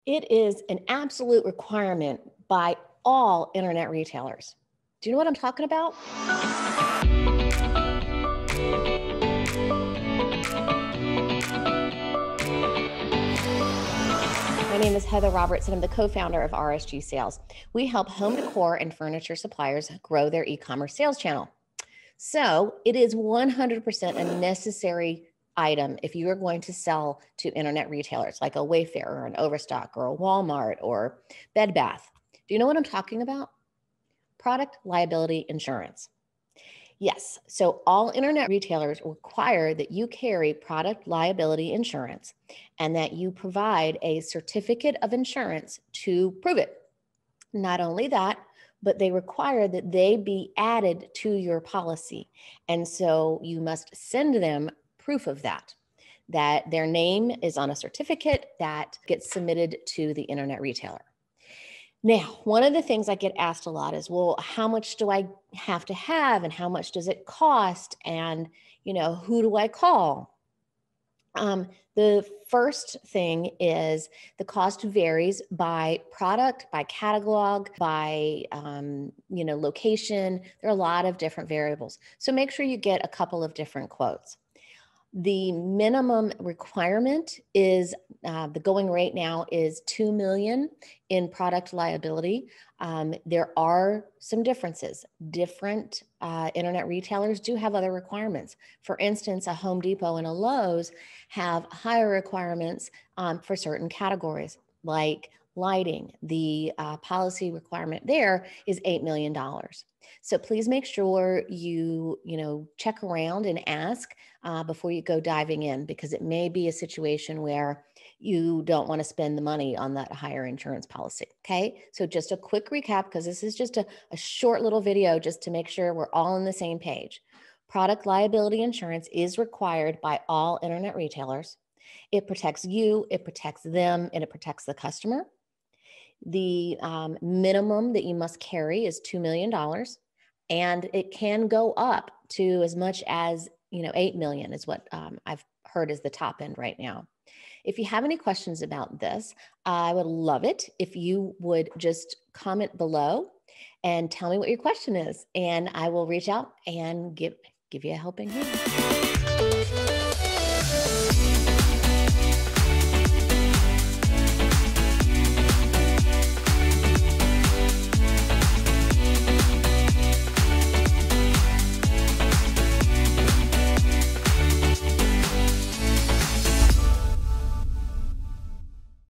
It is an absolute requirement by all internet retailers. Do you know what I'm talking about? My name is Heather Roberts, and I'm the co-founder of RSG Sales. We help home decor and furniture suppliers grow their e-commerce sales channel. So it is 100% a necessary item if you are going to sell to internet retailers like a Wayfair or an Overstock or a Walmart or Bed Bath. Do you know what I'm talking about? Product liability insurance. Yes, so all internet retailers require that you carry product liability insurance and that you provide a certificate of insurance to prove it. Not only that, but they require that they be added to your policy. And so you must send them proof of that their name is on a certificate that gets submitted to the internet retailer. Now, one of the things I get asked a lot is, well, how much do I have to have and how much does it cost? And, who do I call? The first thing is the cost varies by product, by catalog, by, location. There are a lot of different variables. So make sure you get a couple of different quotes. The minimum requirement is the going rate now is $2 million in product liability. There are some differences. Different internet retailers do have other requirements. For instance, a Home Depot and a Lowe's have higher requirements for certain categories, like lighting. The policy requirement there is $8 million. So please make sure you check around and ask before you go diving in, because it may be a situation where you don't want to spend the money on that higher insurance policy. Okay, so just a quick recap, because this is just a short little video just to make sure we're all on the same page. Product liability insurance is required by all internet retailers. It protects you, it protects them, and it protects the customer. The minimum that you must carry is $2 million, and it can go up to as much as $8 million is what I've heard is the top end right now. If you have any questions about this, I would love it if you would just comment below and tell me what your question is, and I will reach out and give you a helping hand.